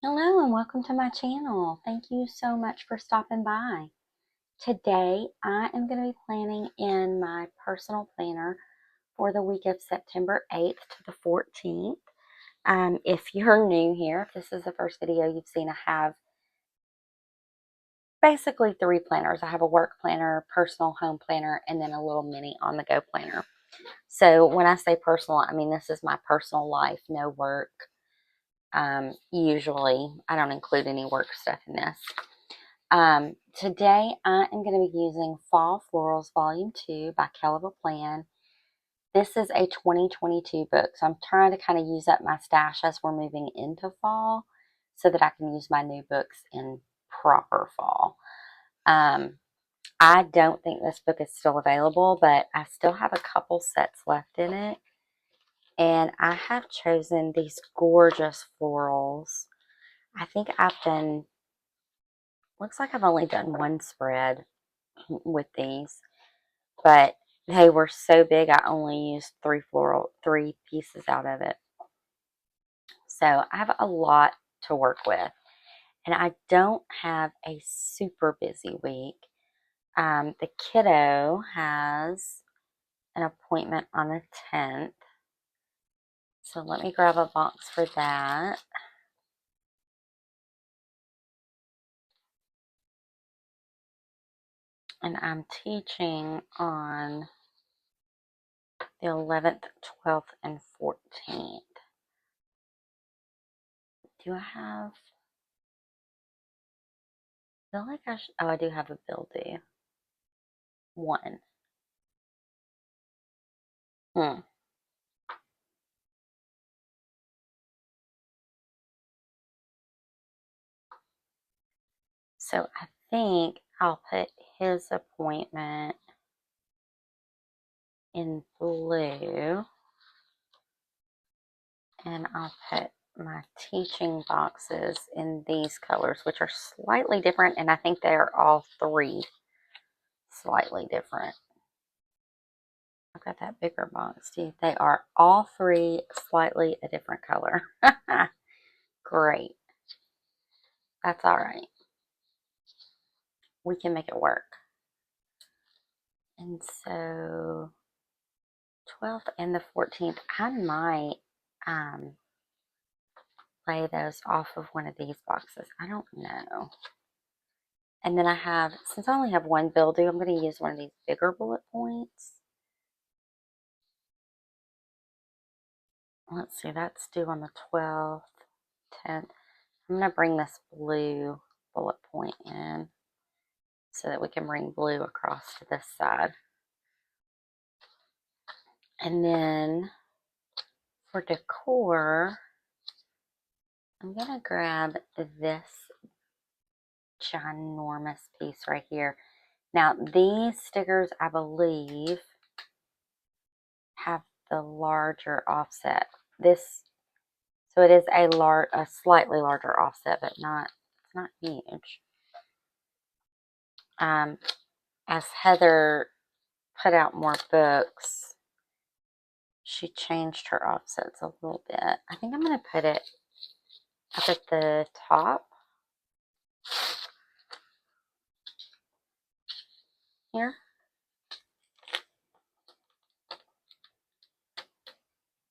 Hello and welcome to my channel. Thank you so much for stopping by. Today I am going to be planning in my personal planner for the week of September 8th to the 14th. If you're new here, if this is the first video you've seen, I have basically three planners. I have a work planner, personal home planner, and then a little mini on-the-go planner. So when I say personal, I mean this is my personal life, no work. Usually I don't include any work stuff in this. Today I am going to be using Fall Florals Volume 2 by Kell. This is a 2022 book, so I'm trying to kind of use up my stash as we're moving into fall so that I can use my new books in proper fall. I don't think this book is still available, but I still have a couple sets left in it. And I have chosen these gorgeous florals. I think looks like I've only done one spread with these, but they were so big I only used three pieces out of it. So I have a lot to work with, and I don't have a super busy week. The kiddo has an appointment on the 10th, so let me grab a box for that. And I'm teaching on the 11th, 12th, and 14th. Do I have... I feel like I do have a bill due. One. Hmm. So I think I'll put his appointment in blue, and I'll put my teaching boxes in these colors, which are slightly different, and I think they are all three slightly different. I've got that bigger box too. They are all three slightly a different color. Great. That's all right. We can make it work. And so 12th and the 14th, I might play those off of one of these boxes. I don't know. And then I have, since I only have one bill due, I'm going to use one of these bigger bullet points. Let's see, that's due on the 12th, 10th. I'm going to bring this blue bullet point in so that we can bring blue across to this side. And then for decor, I'm going to grab this ginormous piece right here. Now, these stickers, I believe, have the larger offset. So it is a slightly larger offset, but it's not huge. As Heather put out more books, she changed her offsets a little bit. I think I'm going to put it up at the top here.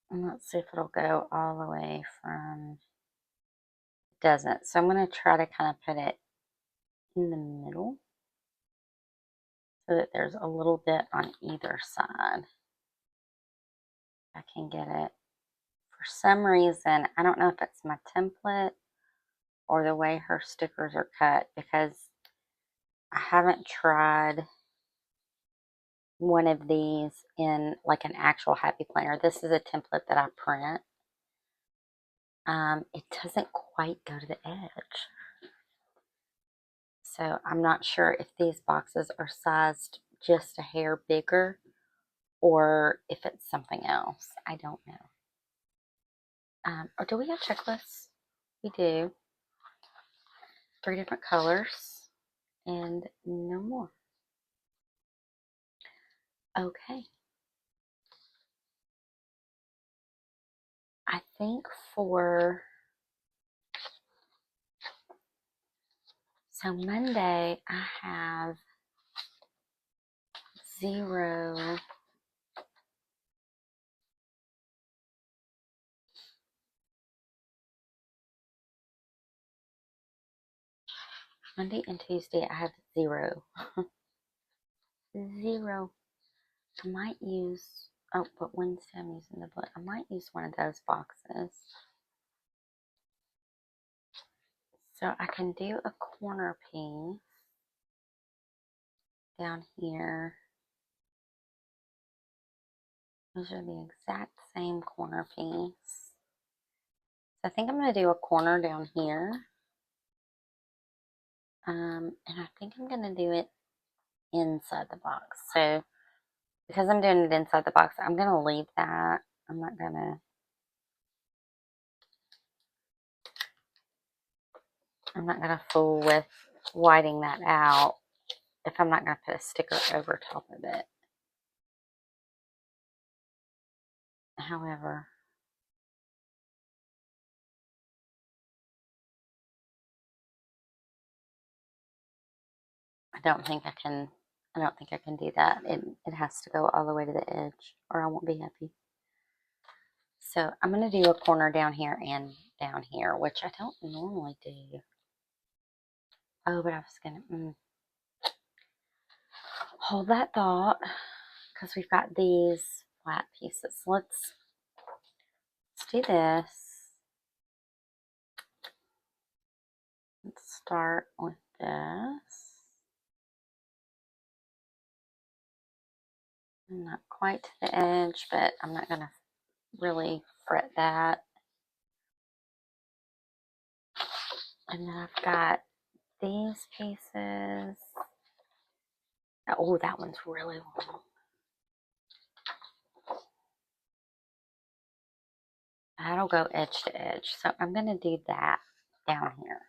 And let's see if it'll go all the way from... It doesn't. So I'm going to try to kind of put it in the middle so that there's a little bit on either side. I can get it. For some reason, I don't know if it's my template or the way her stickers are cut, because I haven't tried one of these in like an actual happy planner. This is a template that I print. It doesn't quite go to the edge. So I'm not sure if these boxes are sized just a hair bigger or if it's something else. I don't know. Or do we have checklists? We do. 3 different colors and no more. Okay. I think for So Monday, I have 0. Monday and Tuesday, I have 0. 0. I might use, oh, but Wednesday I'm using the book. I might use one of those boxes. So I can do a corner piece down here. Those are the exact same corner piece. So I think I'm going to do a corner down here. And I think I'm going to do it inside the box. So because I'm doing it inside the box, I'm going to leave that. I'm not going to fool with whiting that out if I'm not going to put a sticker over top of it. However, I don't think I can do that. It has to go all the way to the edge or I won't be happy. So I'm going to do a corner down here and down here, which I don't normally do. Oh, but I was going to hold that thought because we've got these flat pieces. Let's do this. Let's start with this. Not quite to the edge, but I'm not going to really fret that. And then I've got these pieces. Oh, that one's really long. That'll go edge to edge. So I'm going to do that down here.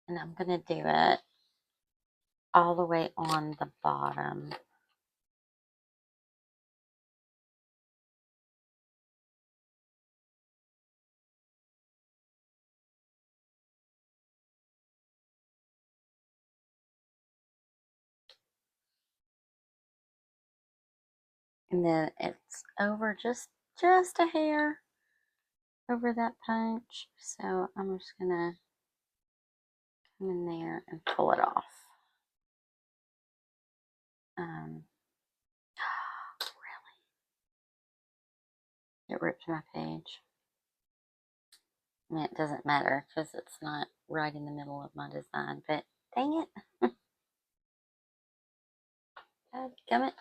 And I'm going to do it all the way on the bottom. And then it's over just a hair over that punch. So I'm just going to come in there and pull it off. Really? It ripped my page. I mean, it doesn't matter because it's not right in the middle of my design, but dang it. Dadgummit.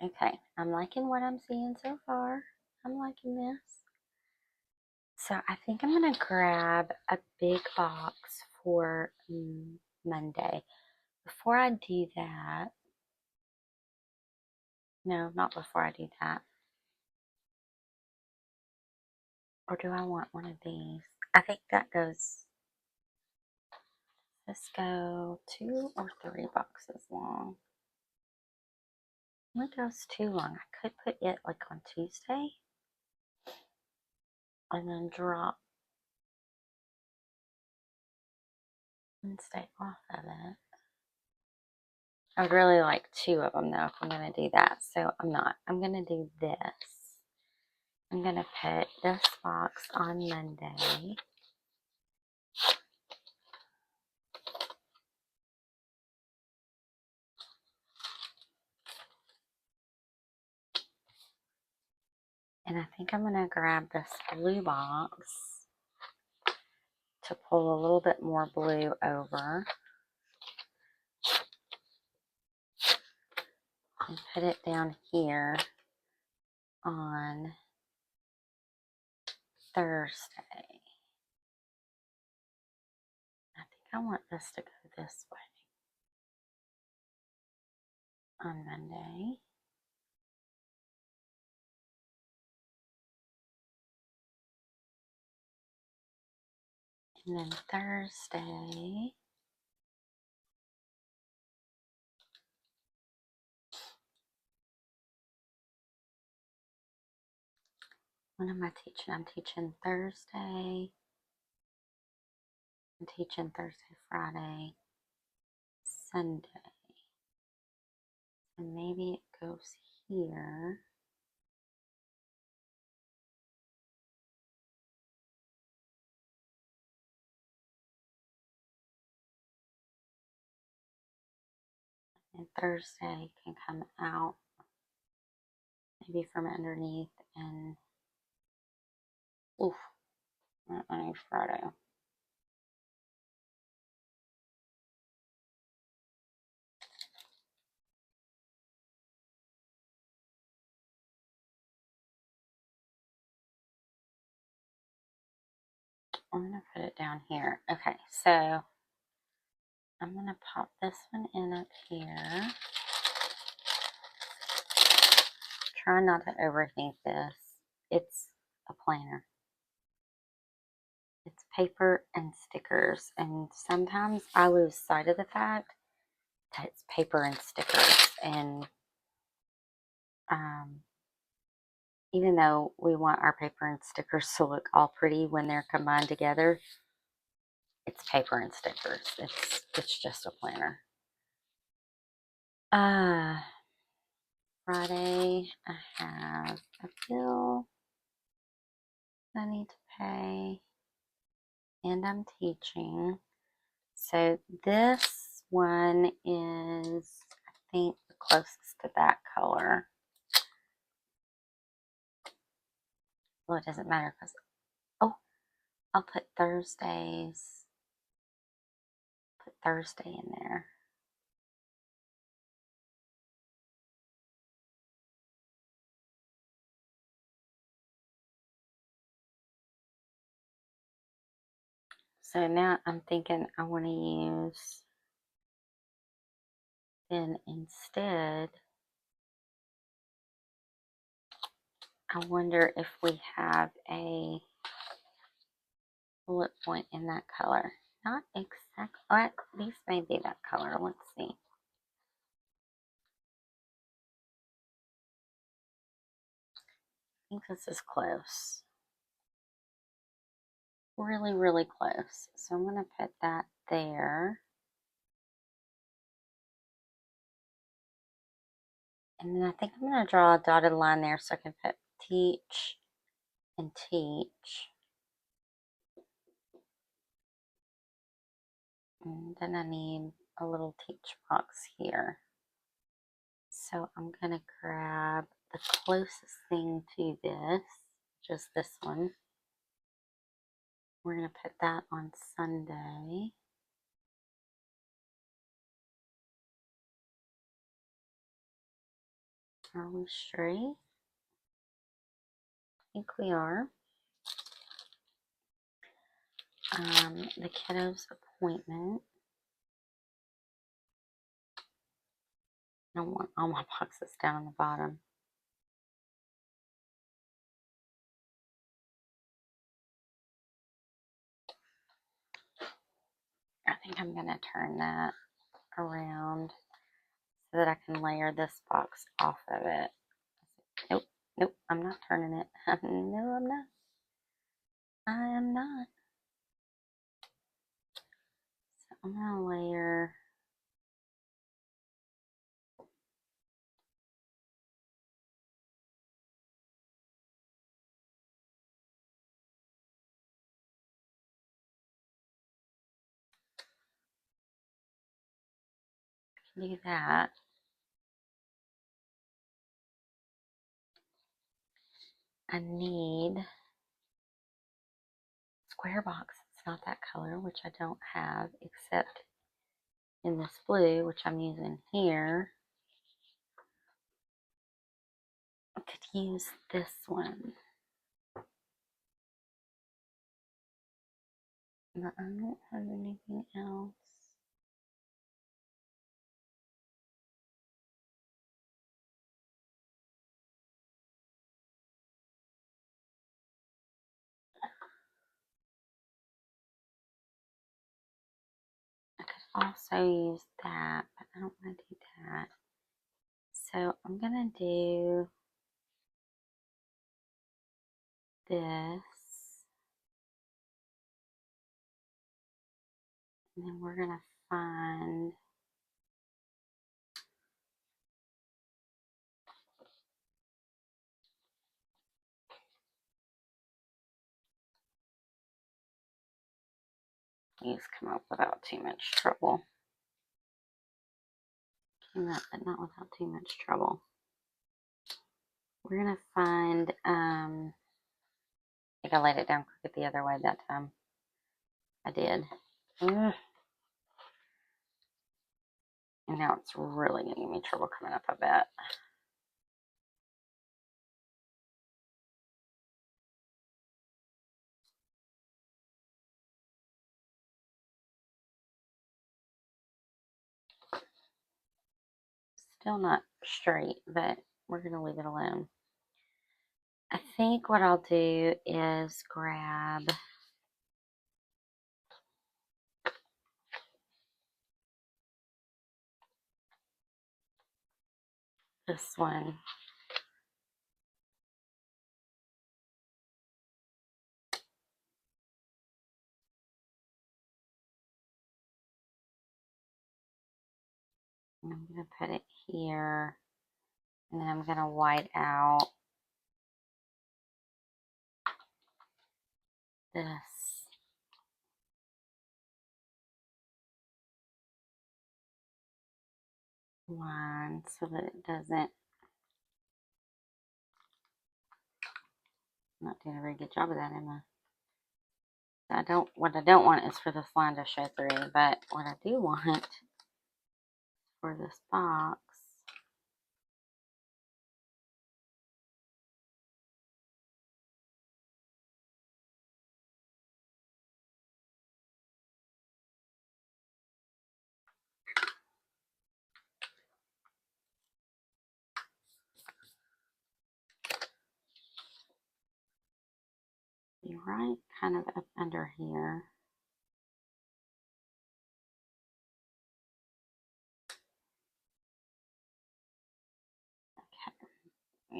Okay, I'm liking what I'm seeing so far. I'm liking this. So I think I'm going to grab a big box for Monday. Before I do that, no, not before I do that. Or do I want one of these? I think that goes, let's go 2 or 3 boxes long. It goes too long. I could put it like on Tuesday and then drop Wednesday off of it. I would really like 2 of them though if I'm going to do that. So I'm not. I'm going to do this. I'm going to put this box on Monday. And I think I'm going to grab this blue box to pull a little bit more blue over. And put it down here on Thursday. I think I want this to go this way on Monday. And then Thursday, what am I teaching? I'm teaching Thursday. I'm teaching Thursday, Friday, Sunday. And maybe it goes here. And Thursday can come out maybe from underneath and oof, underneath Friday. I'm gonna put it down here. Okay, so I'm gonna pop this one in up here. Try not to overthink this. It's a planner. It's paper and stickers, and sometimes I lose sight of the fact that it's paper and stickers. And even though we want our paper and stickers to look all pretty when they're combined together, it's paper and stickers. It's just a planner. Friday I have a bill I need to pay, and I'm teaching. So this one is, I think, the closest to that color. Well, it doesn't matter because, oh, I'll put Thursday in there. So now I'm thinking I want to use, then instead, I wonder if we have a bullet point in that color. Not exactly, at least maybe that color. Let's see. I think this is close. Really, really close. So I'm going to put that there. And then I think I'm going to draw a dotted line there so I can put teach and teach. And then I need a little teach box here. So I'm going to grab the closest thing to this, just this one. We're going to put that on Sunday. Are we straight? I think we are. The kiddo's appointment. I don't want all my boxes down on the bottom. I think I'm going to turn that around so that I can layer this box off of it. Nope, nope, I'm not turning it. No, I'm not. I am not. So I'm going to layer do that. I need square box. It's not that color, which I don't have, except in this blue, which I'm using here. I could use this one. But I don't have anything else. also use that, but I don't want to do that. So I'm going to do this. And then we're going to find these come up without too much trouble. Came up, but not without too much trouble. We're going to find, I think I laid it down crooked the other way that time. I did. Ugh. And now it's really going to give me trouble coming up, I bet. Still not straight, but we're going to leave it alone. I think what I'll do is grab this one. And I'm going to put it here. And then I'm going to white out this line so that it doesn't, I'm not doing a very good job of that, am I? What I don't want is for this line to show through, but what I do want for this box be right kind of up under here. Okay.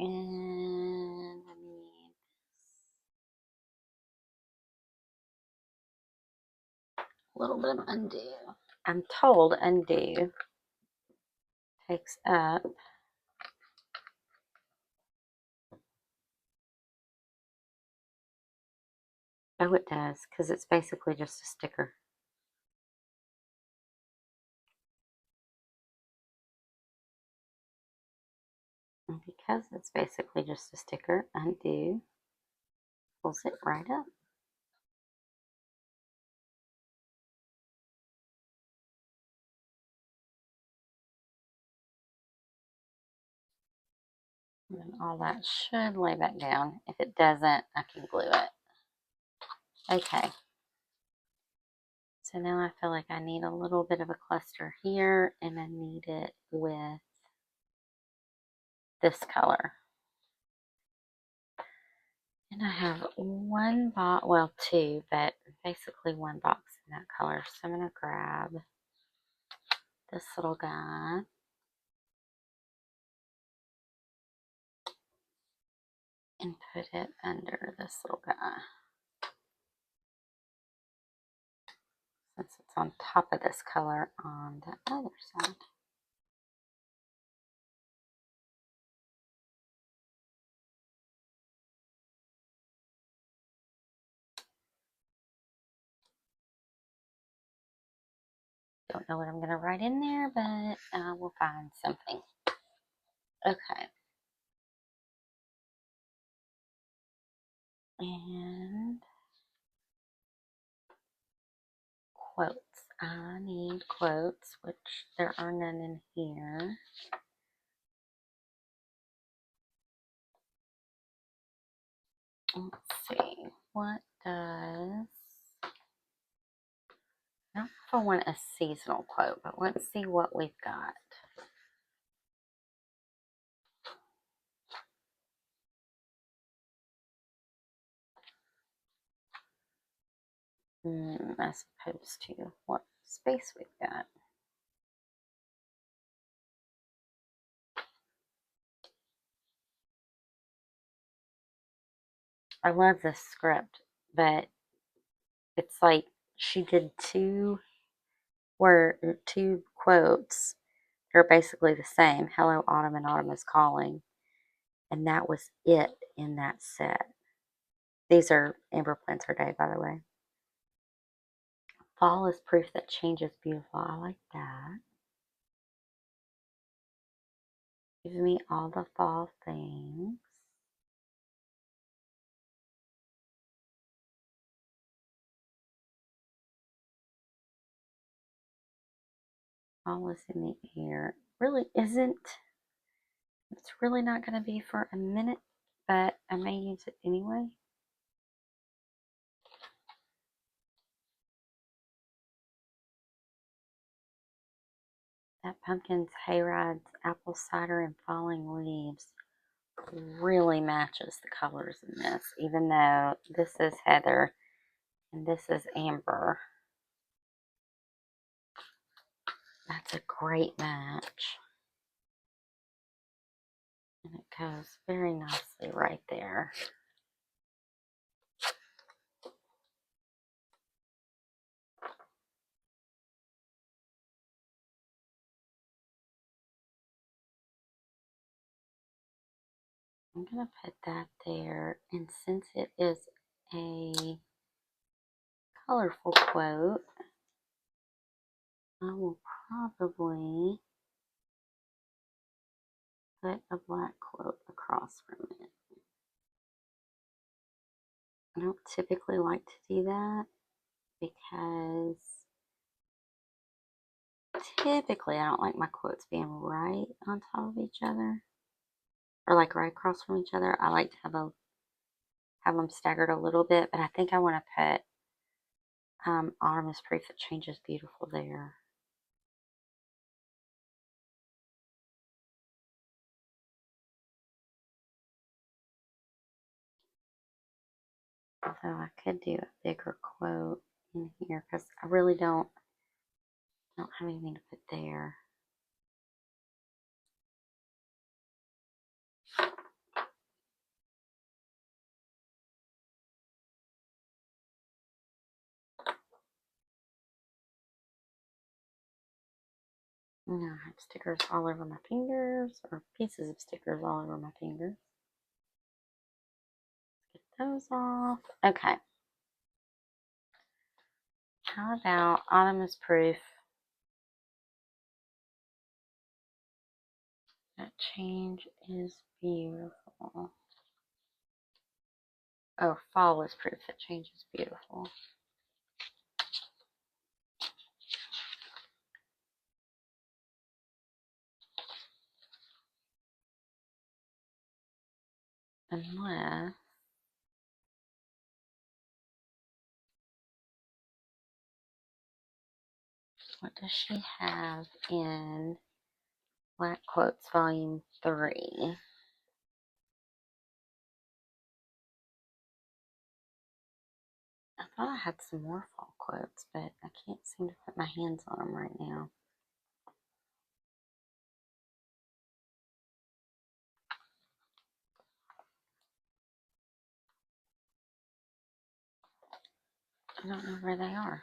And I need a little bit of undo. I'm told undo takes up oh, it does, because it's basically just a sticker. And because it's basically just a sticker, undo pulls it right up. And then all that should lay back down. If it doesn't, I can glue it. Okay. So now I feel like I need a little bit of a cluster here, and I need it with this color. And I have one box, well, two, but basically one box in that color. So I'm going to grab this little guy. And put it under this little guy. Since it's on top of this color on the other side. Don't know what I'm going to write in there, but we'll find something. Okay. And quotes. I need quotes, which there are none in here. Let's see. What does... I don't know if I want a seasonal quote, but let's see what we've got. As opposed to what space we've got. I love this script, but it's like she did two quotes. They're basically the same. Hello, Autumn, and Autumn is calling. And that was it in that set. These are Amber Plants Her Day, by the way. Fall is proof that change is beautiful. I like that. Give me all the fall things. Fall is in the air. Really isn't. It's really not going to be for a minute, but I may use it anyway. That pumpkins, hayrides, apple cider, and falling leaves really matches the colors in this, even though this is heather and this is amber. That's a great match. And it goes very nicely right there. I'm going to put that there. And since it is a colorful quote, I will probably put a black quote across from it. I don't typically like to do that because typically I don't like my quotes being right on top of each other or like right across from each other. I like to have them staggered a little bit, but I think I want to put Autumn is proof that change is beautiful there. Although I could do a bigger quote in here because I really don't have anything to put there. And I have stickers all over my fingers, or pieces of stickers all over my fingers. Get those off. Okay. How about Autumn is proof that change is beautiful. Oh, fall is proof that change is beautiful. Unless what does she have in Black Quotes Volume 3? I thought I had some more fall quotes, but I can't seem to put my hands on them right now. I don't know where they are.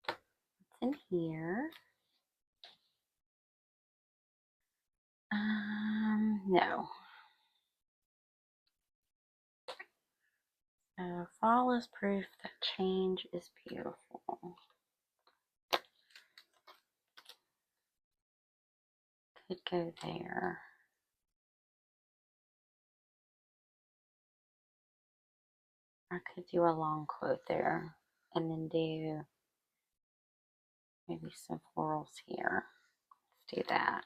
It's in here. No. Fall is proof that change is beautiful. Could go there. I could do a long quote there and then do maybe some florals here. Let's do that.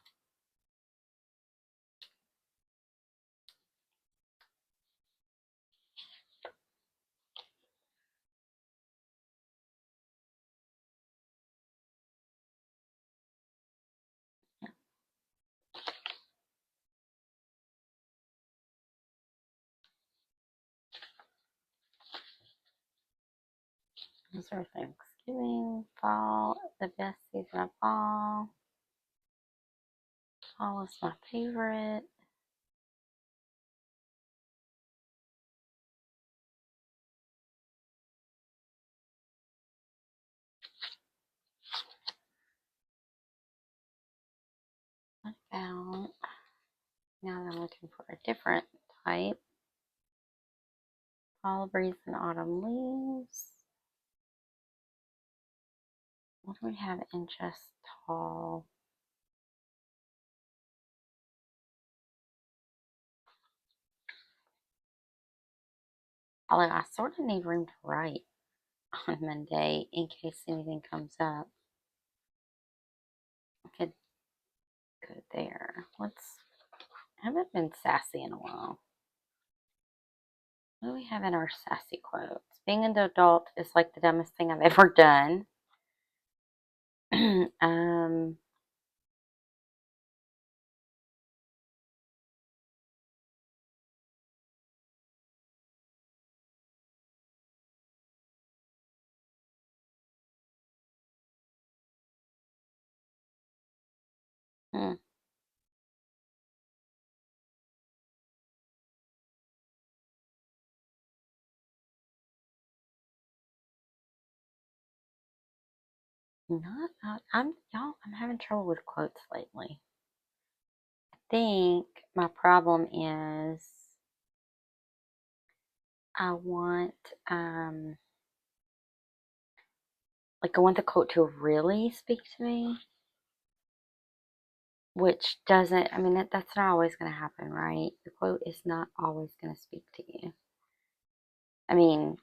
Those are things. Giving fall the best season of all. Fall is my favorite. What about, now that I'm looking for a different type. Fall breeze and autumn leaves. What do we have in just tall? Although I sort of need room to write on Monday in case anything comes up. I could go there. I haven't been sassy in a while. What do we have in our sassy quotes? Being an adult is like the dumbest thing I've ever done. um, hmm, I'm having trouble with quotes lately. I think my problem is I want I want the quote to really speak to me, which doesn't, I mean, that's not always going to happen, right? The quote is not always going to speak to you. I mean,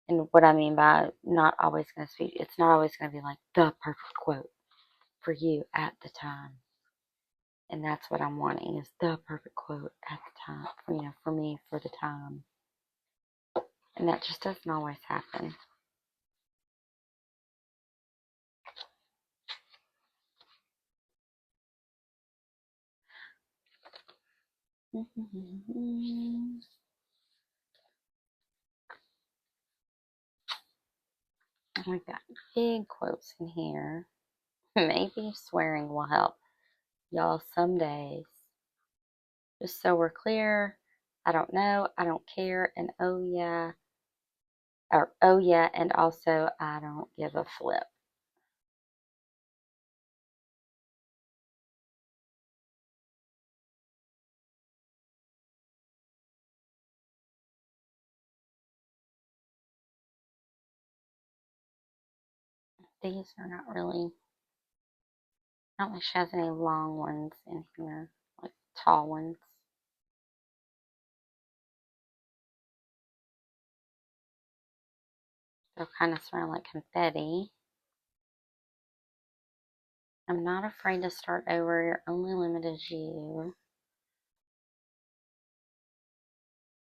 and what I mean by not always going to speak, it's not always going to be like the perfect quote for you at the time. And that's what I'm wanting is the perfect quote at the time, for me, for the time. And that just doesn't always happen. We've got big quotes in here. Maybe swearing will help. Y'all, some days. Just so we're clear, I don't know, I don't care, and oh yeah, or oh yeah, and also I don't give a flip. These are not really, I don't think she has any long ones in here, like tall ones. They'll kind of smell like confetti. I'm not afraid to start over. Your only limit is you.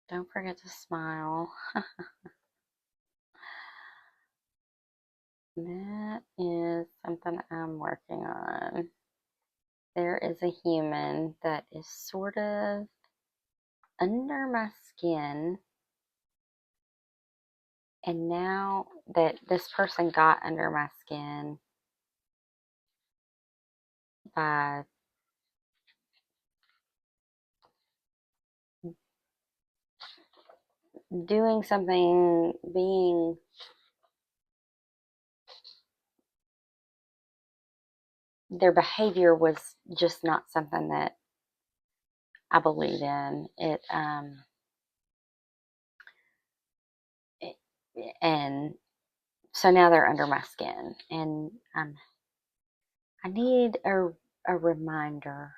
Don't forget to smile. That is something I'm working on. There is a human that is sort of under my skin, and now that this person got under my skin by doing something, their behavior was just not something that I believe in. It and so now they're under my skin, and I need a reminder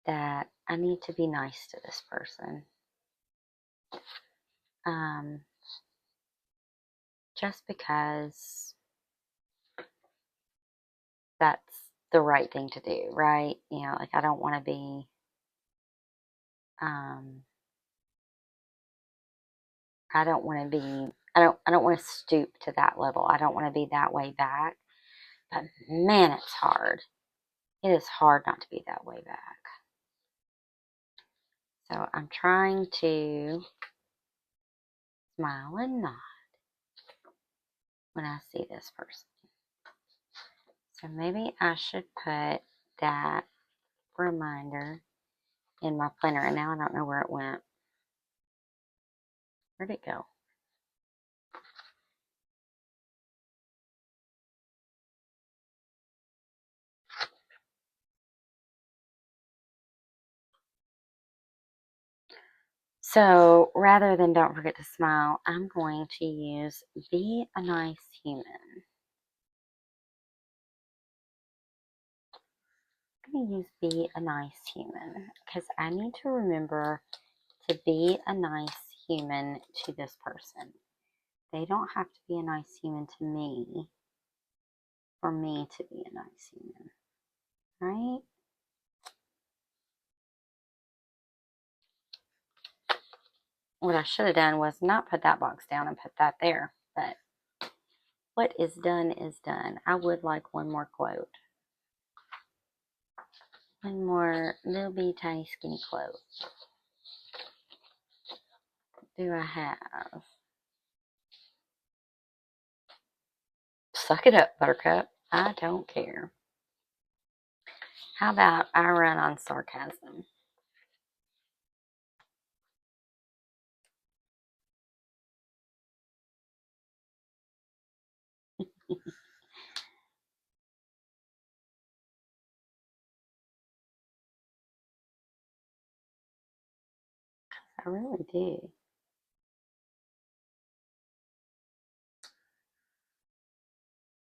that I need to be nice to this person. Um, just because that's the right thing to do, right? Like I don't want to be, um, I don't want to be, I don't want to stoop to that level. I don't want to be that way back. But man, it's hard. It is hard not to be that way back. So I'm trying to smile and nod. when I see this person. So maybe I should put that reminder in my planner. And now I don't know where it went. Where'd it go? So rather than don't forget to smile, I'm going to use be a nice human. I'm going to use be a nice human because I need to remember to be a nice human to this person. They don't have to be a nice human to me for me to be a nice human, right? What I should have done was not put that box down and put that there, but what is done is done. I would like one more quote. One more little bitty tiny skinny quote. Do I have? Suck it up, Buttercup. I don't care. How about I run on sarcasm? I really do.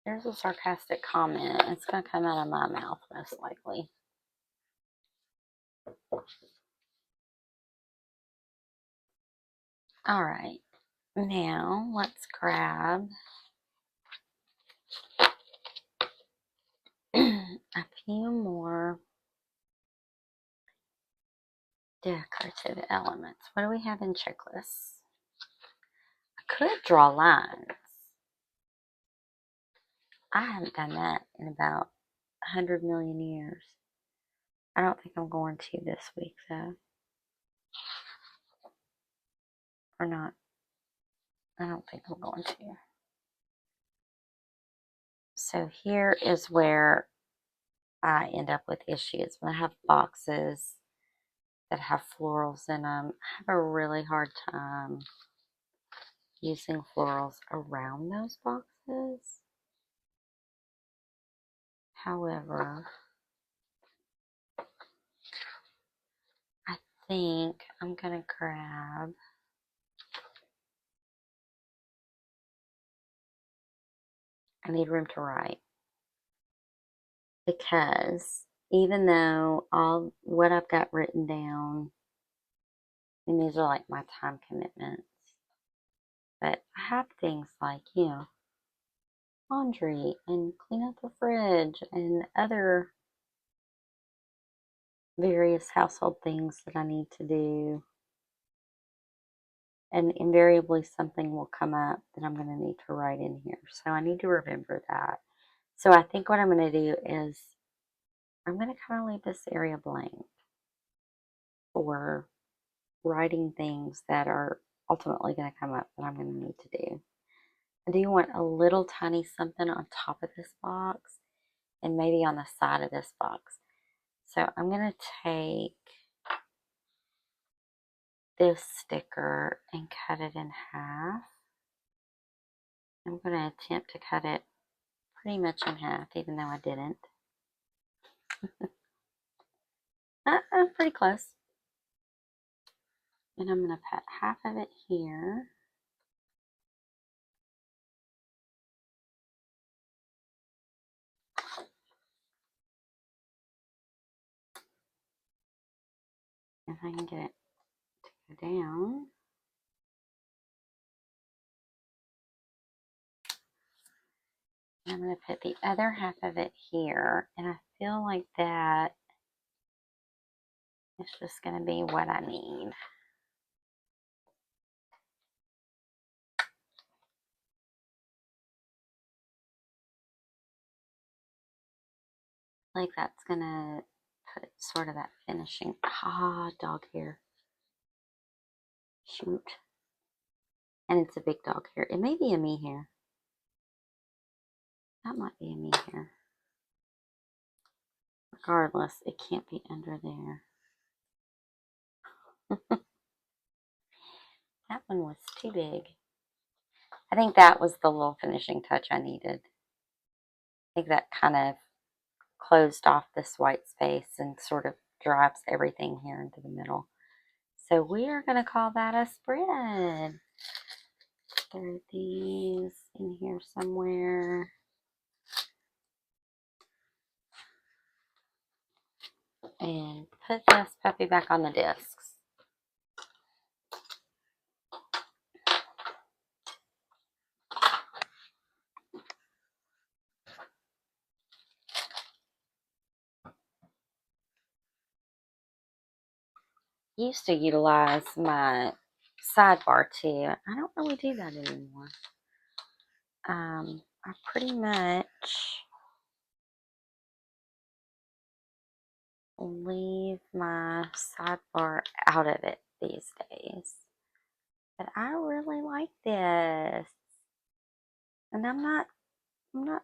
There's a sarcastic comment. It's going to come out of my mouth, most likely. All right. Now, let's grab a few more decorative elements. What do we have in checklists? I could draw lines. I haven't done that in about 100 million years. I don't think I'm going to this week, though. Or not. I don't think I'm going to. So here is where I end up with issues. When I have boxes that have florals in them, I have a really hard time using florals around those boxes. However, I think I'm going to grab I need room to write because even though all what I've got written down, and these are like my time commitments, but I have things like, laundry and clean up the fridge and other various household things that I need to do. And invariably something will come up that I'm going to need to write in here. So I need to remember that. So I think what I'm going to do is I'm going to kind of leave this area blank for writing things that are ultimately going to come up that I'm going to need to do. I do want a little tiny something on top of this box and maybe on the side of this box. So I'm going to take this sticker and cut it in half. I'm going to attempt to cut it pretty much in half, even though I didn't. Pretty close. And I'm going to put half of it here. If I can get it to go down. And I'm going to put the other half of it here. And I feel like that is just going to be what I need. Like that's going to put sort of that finishing. Dog hair. Shoot. And it's a big dog hair. It may be a me hair. That might be a me here. Regardless, it can't be under there. That one was too big. I think that was the little finishing touch I needed. I think that kind of closed off this white space and sort of drives everything here into the middle. So we are going to call that a spread. Throw these in here somewhere. And put this puppy back on the discs. Used to utilize my sidebar too. I don't really do that anymore. I pretty much leave my sidebar out of it these days. But I really like this. And I'm not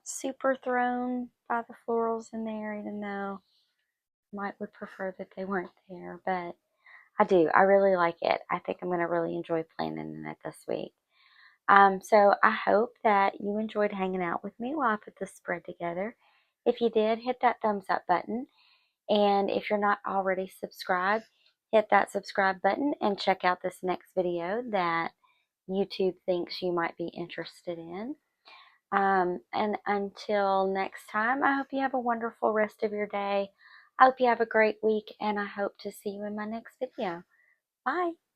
super thrown by the florals in there, even though I would prefer that they weren't there, but I do. I really like it. I think I'm going to really enjoy planning in it this week. So I hope that you enjoyed hanging out with me while I put this spread together. If you did, hit that thumbs up button. And if you're not already subscribed, hit that subscribe button and check out this next video that YouTube thinks you might be interested in. And until next time, I hope you have a wonderful rest of your day. I hope you have a great week, and I hope to see you in my next video. Bye.